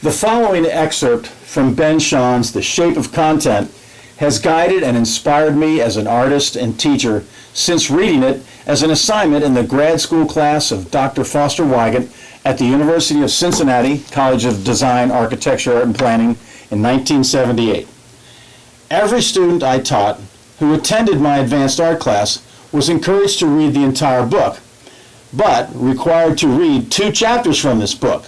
The following excerpt from Ben Shahn's The Shape of Content has guided and inspired me as an artist and teacher since reading it as an assignment in the grad school class of Dr. Foster Wygant at the University of Cincinnati College of Design, Architecture, Art, and Planning in 1978. Every student I taught who attended my advanced art class was encouraged to read the entire book, but required to read 2 chapters from this book.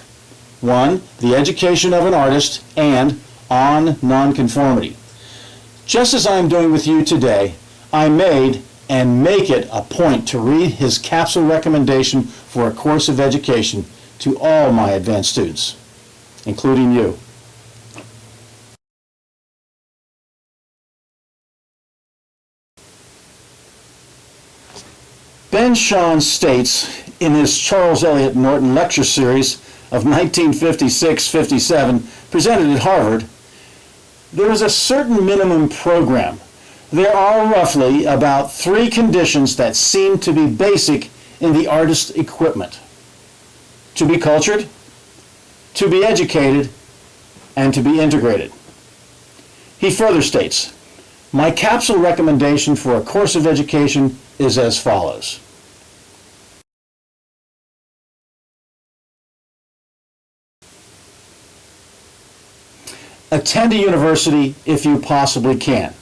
One, The Education of an Artist, and On Nonconformity. Just as I am doing with you today, I made and make it a point to read his capsule recommendation for a course of education to all my advanced students, including you. Ben Shahn states in his Charles Elliot Norton Lecture series of 1956-57, presented at Harvard, there is a certain minimum program. There are roughly about 3 conditions that seem to be basic in the artist's equipment: to be cultured, to be educated, and to be integrated. He further states, my capsule recommendation for a course of education is as follows. Attend a university if you possibly can.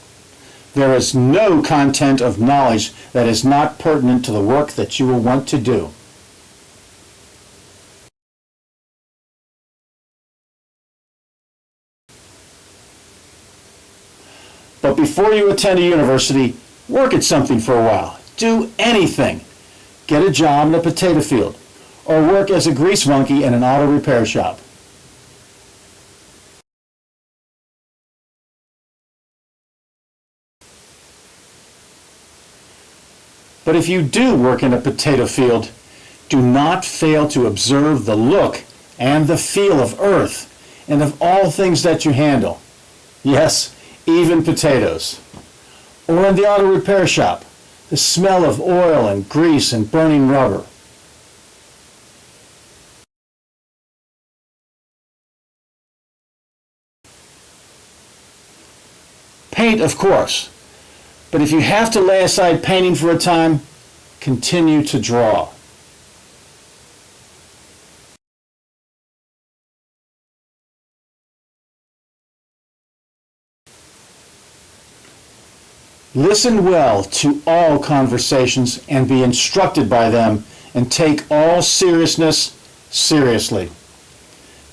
There is no content of knowledge that is not pertinent to the work that you will want to do. But before you attend a university, work at something for a while. Do anything. Get a job in a potato field, or work as a grease monkey in an auto repair shop. But if you do work in a potato field, do not fail to observe the look and the feel of earth and of all things that you handle. Yes, even potatoes. Or in the auto repair shop, the smell of oil and grease and burning rubber. Paint, of course. But if you have to lay aside painting for a time, continue to draw. Listen well to all conversations and be instructed by them, and take all seriousness seriously.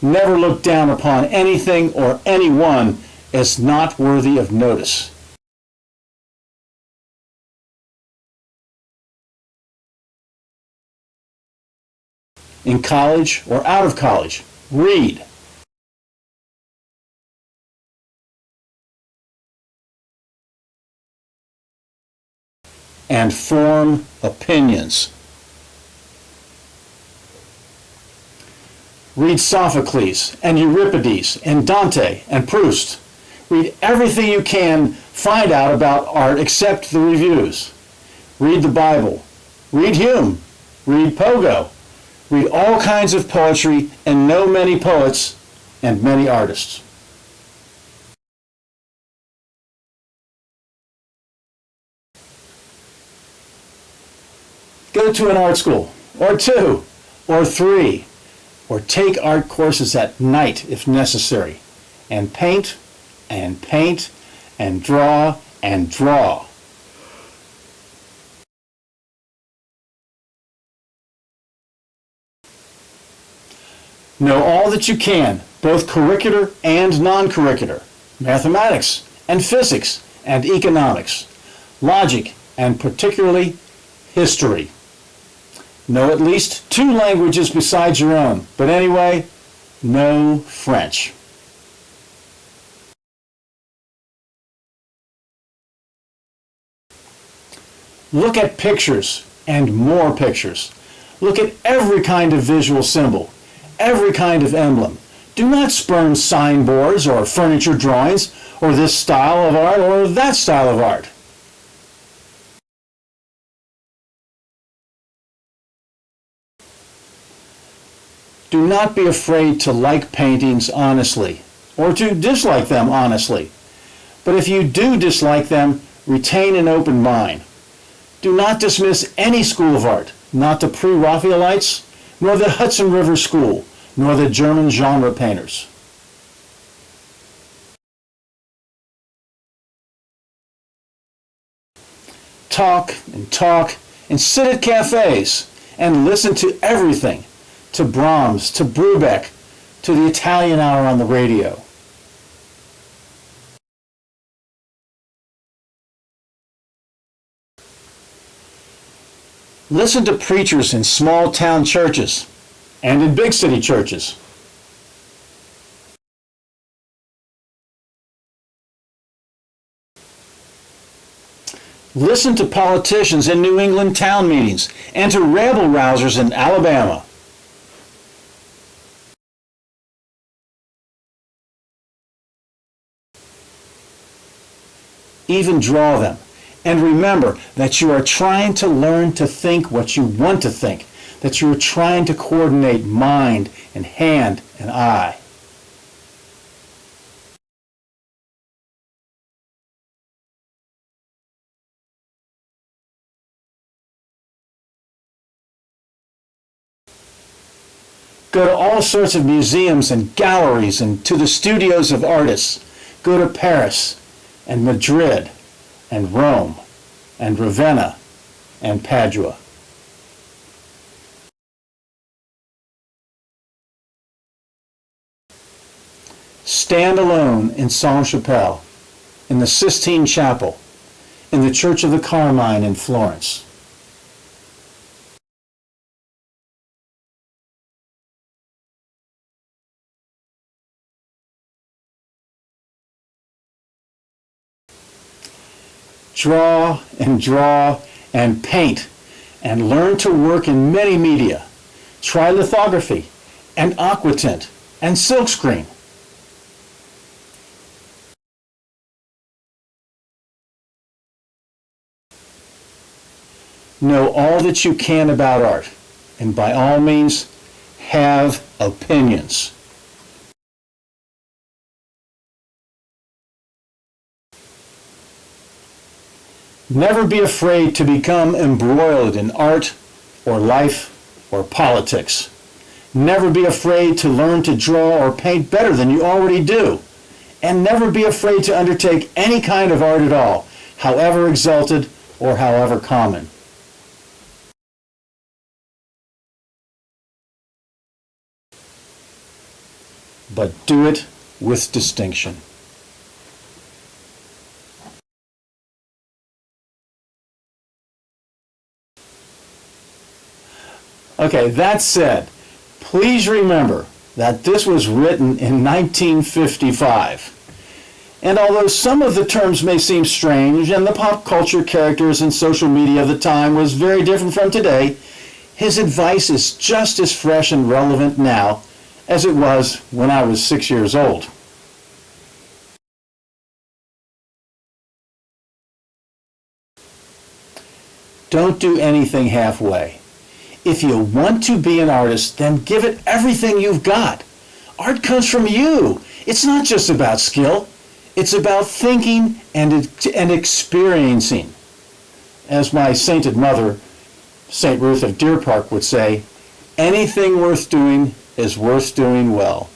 Never look down upon anything or anyone as not worthy of notice. In college or out of college, read. And form opinions. Read Sophocles and Euripides and Dante and Proust. Read everything you can find out about art except the reviews. Read the Bible. Read Hume. Read Pogo. Read all kinds of poetry and know many poets and many artists. Go to an art school, or 2, or 3, or take art courses at night if necessary, and paint, and paint, and draw, and draw. Know all that you can, both curricular and non-curricular, mathematics and physics and economics, logic and particularly history. Know at least 2 languages besides your own, but anyway, know French. Look at pictures and more pictures. Look at every kind of visual symbol, every kind of emblem. Do not spurn signboards or furniture drawings or this style of art or that style of art. Do not be afraid to like paintings honestly, or to dislike them honestly. But if you do dislike them, retain an open mind. Do not dismiss any school of art, not the pre-Raphaelites, nor the Hudson River School, nor the German genre painters. Talk and sit at cafes and listen to everything, to Brahms, to Brubeck, to the Italian Hour on the radio. Listen to preachers in small town churches and in big city churches. Listen to politicians in New England town meetings and to rabble-rousers in Alabama. Even draw them. And remember that you are trying to learn to think what you want to think, that you are trying to coordinate mind and hand and eye. Go to all sorts of museums and galleries and to the studios of artists. Go to Paris and Madrid and Rome and Ravenna and Padua. Stand alone in Sainte-Chapelle, in the Sistine Chapel, in the Church of the Carmine in Florence. Draw and paint and learn to work in many media. Try lithography and aquatint and silkscreen. Know all that you can about art, and by all means, have opinions. Never be afraid to become embroiled in art or life or politics. Never be afraid to learn to draw or paint better than you already do. And never be afraid to undertake any kind of art at all, however exalted or however common. But do it with distinction. Okay, that said, please remember that this was written in 1955. And although some of the terms may seem strange and the pop culture characters and social media of the time was very different from today, his advice is just as fresh and relevant now as it was when I was 6 years old. Don't do anything halfway. If you want to be an artist, then give it everything you've got. Art comes from you. It's not just about skill. It's about thinking and experiencing. As my sainted mother, St. Ruth of Deer Park, would say, anything worth doing is worth doing well.